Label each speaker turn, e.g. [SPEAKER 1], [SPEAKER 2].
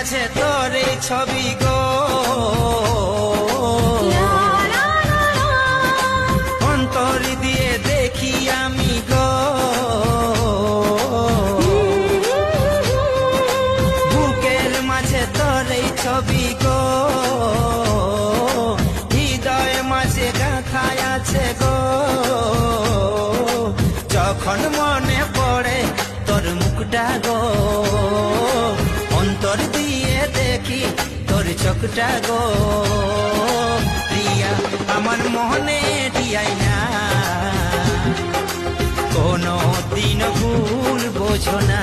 [SPEAKER 1] মাঝে তোর এই ছবি গো, অন্তর দিয়ে দেখি আমি গো, বুকের মাঝে তোর এই ছবি গো, হৃদয় মাঝে গাঁথায় আছে গো। যখন মনে পড়ে তোর মুখটা গো, অন্তর দিয়ে দেখি তোর চোখটা গো। রিয়া আমার মনে দিয়াই না, কোনো দিন ভুল বোঝো না।